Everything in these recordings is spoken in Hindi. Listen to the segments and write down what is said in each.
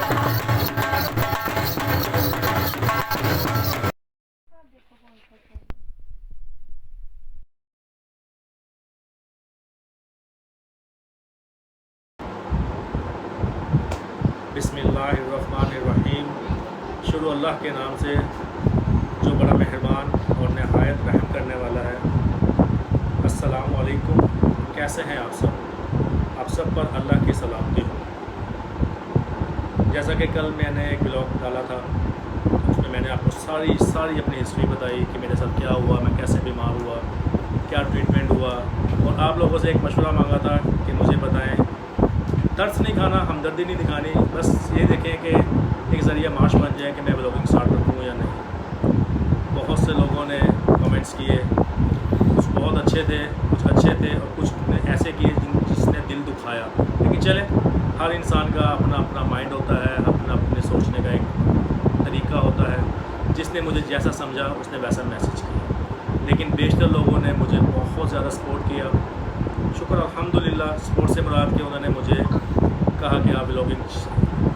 बिस्मिल्लाहिर्रहमानिर्रहीम। शुरू अल्लाह के नाम से जो बड़ा मेहरबान और नहायत रहम करने वाला है। अस्सलाम वालेकुम। कैसे हैं आप सब? आप सब पर अल्लाह की सलामती हो। जैसा कि कल मैंने एक ब्लॉग डाला था, उसमें मैंने आपको सारी अपनी हिस्ट्री बताई कि मेरे साथ क्या हुआ, मैं कैसे बीमार हुआ, क्या ट्रीटमेंट हुआ, और आप लोगों से एक मशवरा मांगा था कि मुझे बताएं, दर्द नहीं खाना, हमदर्दी नहीं दिखानी, बस ये देखें कि एक ज़रिया माश बन जाए कि मैं ब्लॉगिंग स्टार्ट करूँ या नहीं। बहुत से लोगों ने कमेंट्स किए, कुछ बहुत अच्छे थे, कुछ अच्छे थे, और कुछ ने ऐसे किए जिसने दिल दुखाया। लेकिन चले, हर इंसान का अपना अपना माइंड होता है, अपना अपने सोचने का एक तरीका होता है। जिसने मुझे जैसा समझा उसने वैसा मैसेज किया, लेकिन बेशतर लोगों ने मुझे बहुत ज़्यादा सपोर्ट किया। शुक्र अल्हम्दुलिल्लाह। सपोर्ट से मुराद के उन्होंने मुझे कहा कि आप ब्लॉगिंग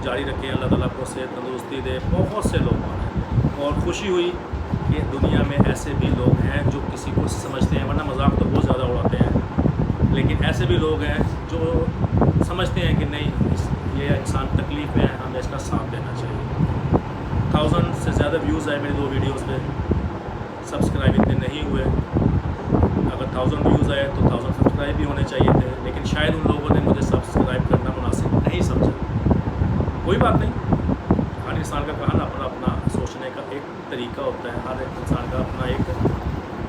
जारी रखें, अल्लाह ताला आपको सेहत तंदुरुस्ती दे। बहुत से लोग हैं, और खुशी हुई कि दुनिया में ऐसे भी लोग हैं जो किसी को समझते हैं, वरना मजाक तो बहुत ज़्यादा उड़ाते हैं, लेकिन ऐसे भी लोग हैं जो समझते हैं कि नहीं, ये इंसान तकलीफ़ में है, हमें इसका साथ देना चाहिए। 1000 से ज़्यादा व्यूज़ आए मेरी 2 वीडियोज़ पे, सब्सक्राइब इतने नहीं हुए। अगर 1000 व्यूज़ आए तो 1000 सब्सक्राइब भी होने चाहिए थे, लेकिन शायद उन लोगों ने मुझे सब्सक्राइब करना मुनासिब नहीं समझा। कोई बात नहीं, हर इंसान का कहा ना अपना अपना सोचने का एक तरीका होता है, हर एक इंसान का अपना एक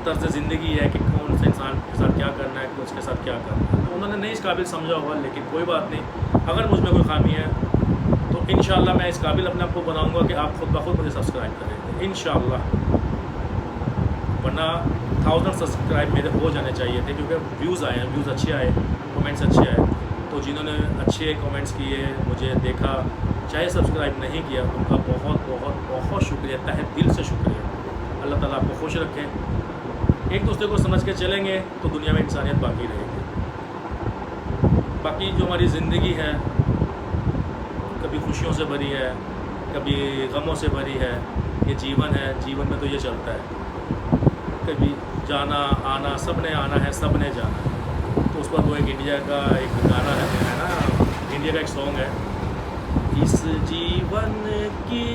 तर्ज ज़िंदगी है कि कौन से इंसान के साथ क्या करना है, उसके साथ क्या करना है। तो उन्होंने नहीं इस काबिल समझा होगा, लेकिन कोई बात नहीं। अगर मुझ में कोई खामी है तो इंशाअल्लाह मैं इस काबिल अपने आप को बनाऊँगा कि आप खुद ब खुद मुझे सब्सक्राइब करेंगे इंशाअल्लाह। वरना 1000 सब्सक्राइब मेरे हो जाने चाहिए थे, क्योंकि व्यूज़ आए हैं, व्यूज़ अच्छे आए, कमेंट्स अच्छे आए। तो जिन्होंने अच्छे कमेंट्स किए, मुझे देखा, चाहे सब्सक्राइब नहीं किया, उनका बहुत बहुत बहुत शुक्रिया, तहे दिल से शुक्रिया। अल्लाह ताला आपको खुश रखे। एक दूसरे को समझ के चलेंगे तो दुनिया में इंसानियत बाकी रहेगी। बाकी जो हमारी ज़िंदगी है, कभी खुशियों से भरी है, कभी गमों से भरी है। ये जीवन है, जीवन में तो ये चलता है, कभी जाना आना, सब ने आना है, सब ने जाना है। तो उस पर वो एक इंडिया का एक गाना है ना, इंडिया का एक सॉन्ग है, इस जीवन की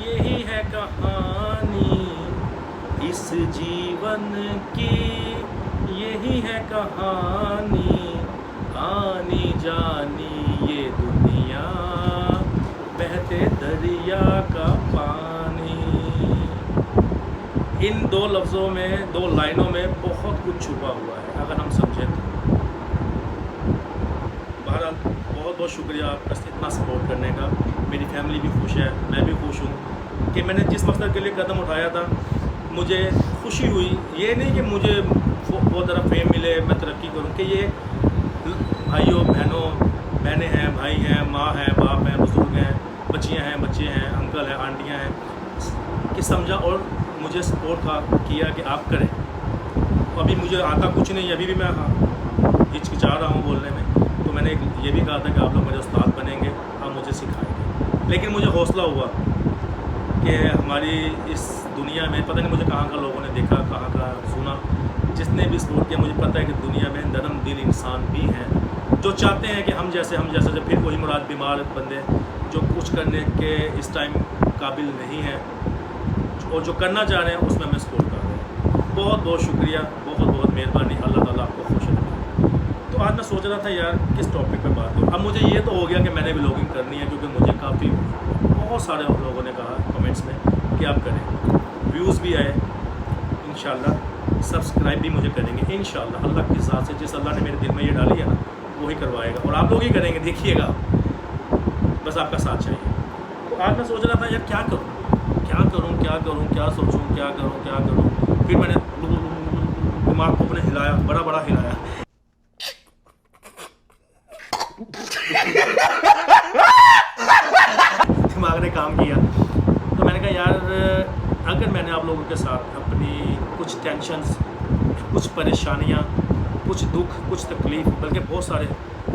यही है कहानी, इस जीवन की यही है कहानी, आनी जानी ये दुनिया, बहते दरिया का पानी। इन 2 लफ्ज़ों में, 2 लाइनों में बहुत कुछ छुपा हुआ है, अगर हम समझें तो। बहरहाल बहुत बहुत शुक्रिया आपका इतना सपोर्ट करने का। मेरी फैमिली भी खुश है, मैं भी खुश हूँ कि मैंने जिस मकसद के लिए कदम उठाया था, मुझे खुशी हुई। ये नहीं कि मुझे बहुत ज़्यादा फेम मिले, मैं तरक्की करूँ, कि ये भाइयों बहनों, बहनें हैं, भाई हैं, माँ हैं, बाप हैं, बुजुर्ग हैं, बच्चियाँ हैं, बच्चे हैं, अंकल हैं, आंटियाँ हैं, कि समझा और मुझे सपोर्ट किया कि आप करें। अभी मुझे आता कुछ नहीं, अभी भी मैं हिचकिचा रहा हूँ बोलने में, तो मैंने ये भी कहा था कि आप लोग मेरे उस्ताद बनेंगे, आप मुझे सिखाएंगे। लेकिन मुझे हौसला हुआ कि हमारी इस दुनिया में पता नहीं मुझे कहाँ का लोगों ने देखा, कहाँ का सुना, जिसने भी सपोर्ट किया। मुझे पता है कि दुनिया में नरम दिल इंसान भी हैं जो चाहते हैं कि हम जैसे जब फिर वही मुराद बीमार बंदे जो कुछ करने के इस टाइम काबिल नहीं है, और जो करना चाह रहे हैं उसमें हमें सपोर्ट कर रहे हैं। बहुत बहुत शुक्रिया, बहुत बहुत मेहरबानी। अल्लाह ताला आपको खुश रखे। तो आज मैं सोच रहा था यार किस टॉपिक पे बात करूँ। अब मुझे ये तो हो गया कि मैंने ब्लॉगिंग करनी है, क्योंकि मुझे काफ़ी बहुत सारे लोगों ने कहा कमेंट्स में कि आप करें, व्यूज़ भी आए, इंशाल्लाह सब्सक्राइब भी मुझे करेंगे इंशाल्लाह। अल्लाह की ज़ात से जिस अल्लाह ने मेरे दिल में ये डाली है ना, वही करवाएगा, और आप लोग ही करेंगे, देखिएगा, बस आपका साथ चाहिए। तो आज मैं सोच रहा था यार क्या करूँ, क्या करूँ, क्या करूँ, क्या सोचूँ, क्या करूँ, क्या करूँ। फिर मैंने दिमाग को अपने हिलाया, बड़ा बड़ा हिलाया। दिमाग ने काम किया, तो मैंने कहा यार अगर मैंने आप लोगों के साथ अपनी कुछ टेंशन्स, कुछ परेशानियाँ, कुछ दुख, कुछ तकलीफ़, बल्कि बहुत सारे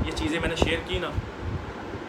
ये चीज़ें मैंने शेयर की ना,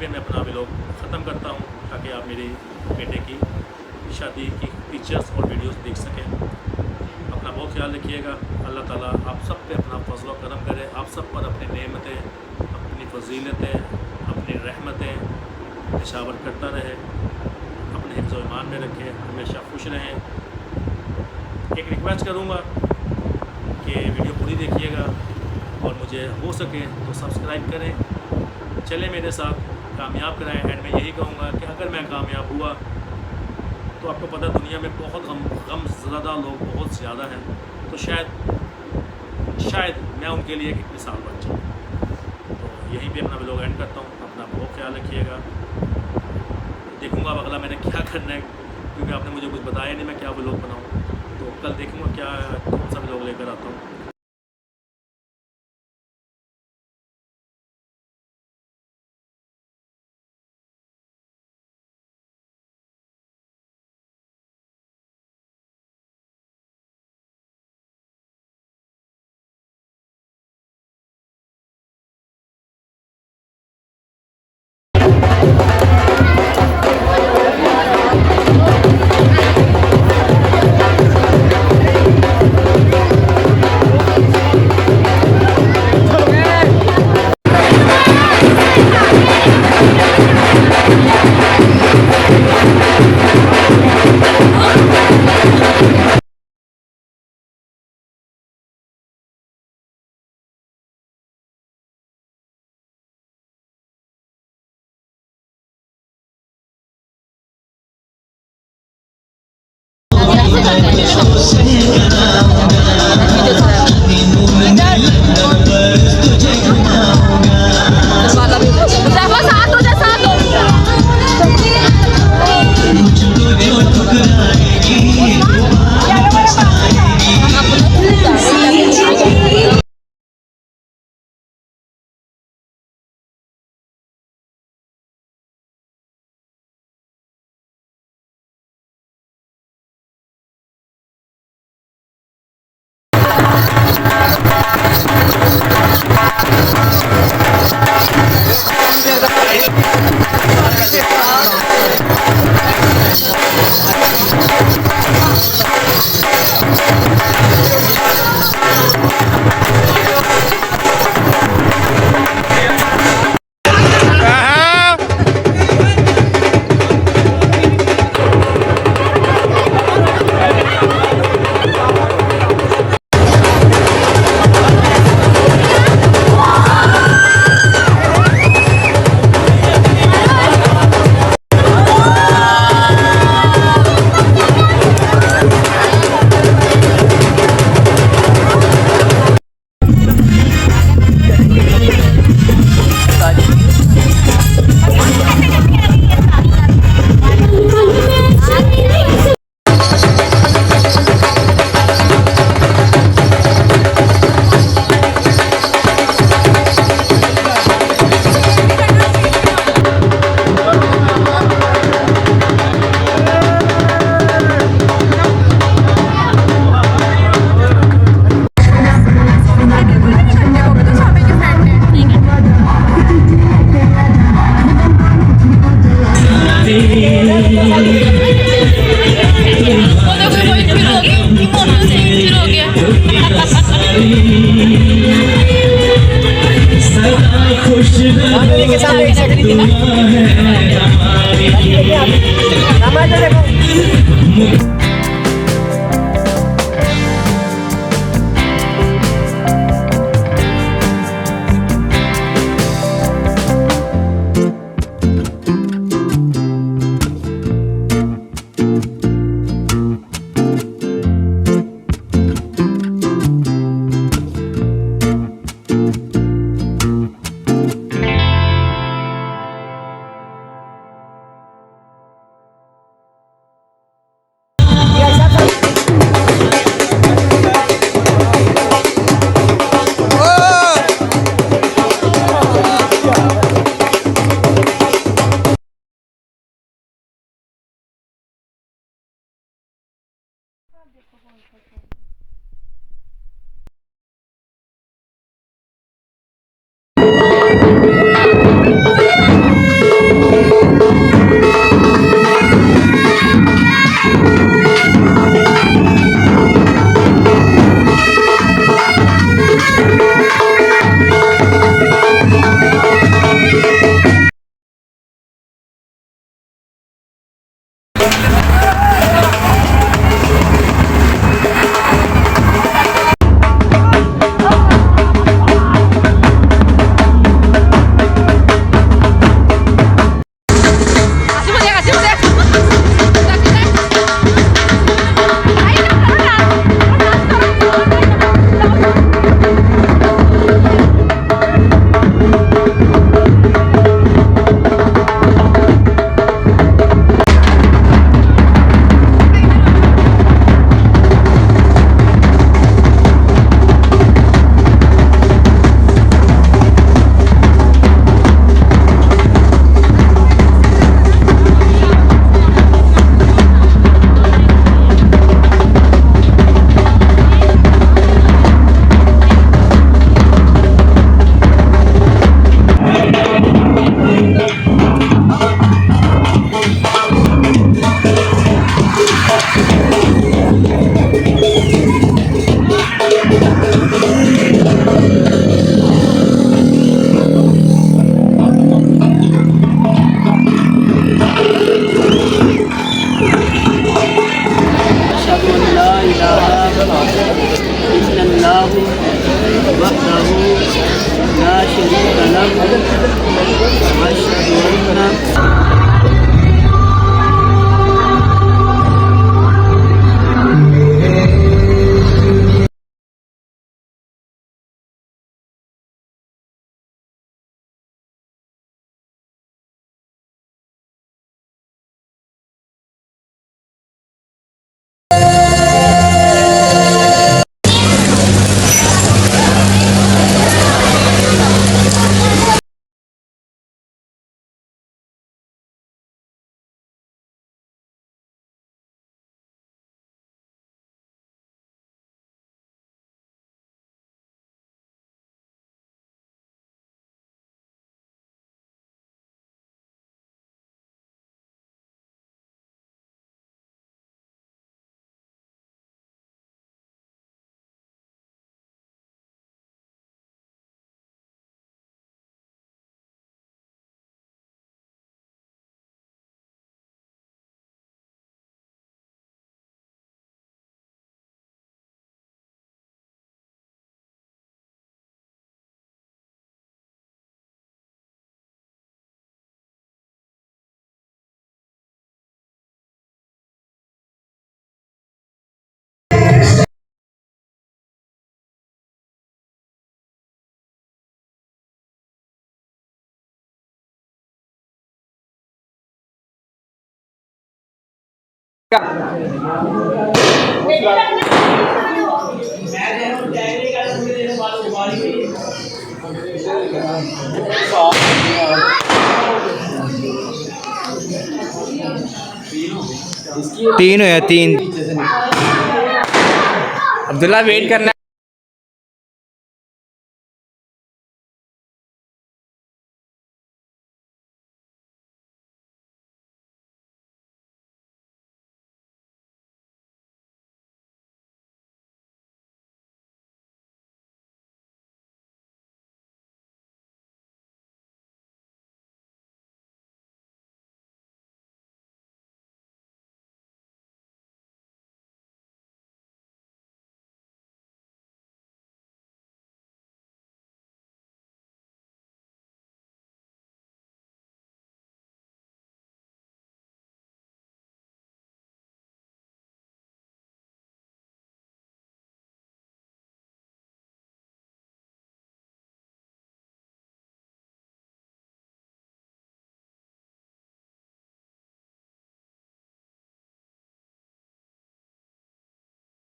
पे मैं अपना व्लॉग ख़त्म करता हूँ, ताकि आप मेरे बेटे की शादी की पिक्चर्स और वीडियोस देख सकें। अपना बहुत ख्याल रखिएगा। अल्लाह ताला आप सब पे अपना फजल व करम करे, आप सब पर अपनी नेमतें, अपनी फजीलतें, अपनी रहमतें निशावर करता रहे, अपने हिफ्ज़ व ईमान में रखे, हमेशा खुश रहें। एक रिक्वेस्ट करूँगा कि वीडियो पूरी देखिएगा और मुझे हो सके तो सब्सक्राइब करें, चले मेरे साथ, कामयाब कराएं। एंड मैं यही कहूँगा कि अगर मैं कामयाब हुआ तो आपको पता दुनिया में बहुत गम ज़्यादा लोग बहुत ज़्यादा हैं, तो शायद मैं उनके लिए एक मिसाल बन जाऊँ। तो यहीं पे अपना व्लॉग एंड करता हूँ। अपना बहुत ख्याल रखिएगा। देखूँगा अब अगला मैंने क्या करना है, क्योंकि आपने मुझे कुछ बताया नहीं मैं क्या व्लॉग बनाऊँ। तो कल देखूँगा क्या कौन सा व्लॉग लेकर आता हूँ। तीन हुए, तीन। अब्दुल्ला वेट करना।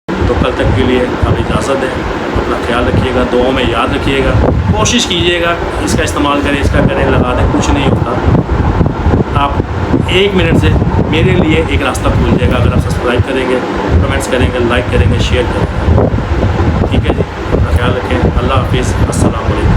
तो कल तक के लिए अब इजाज़त दें, अपना ख्याल रखिएगा, दुआओं में याद रखिएगा, कोशिश कीजिएगा इसका इस्तेमाल करें, इसका करें, लगा दें, कुछ नहीं होता। आप 1 मिनट से मेरे लिए एक रास्ता भूल जाएगा अगर आप सब्सक्राइब करेंगे, कमेंट्स करेंगे, लाइक करेंगे, शेयर करेंगे। ठीक है जी, अपना ख्याल रखें। अल्लाह हाफिज़, अस्सलाम वालेकुम।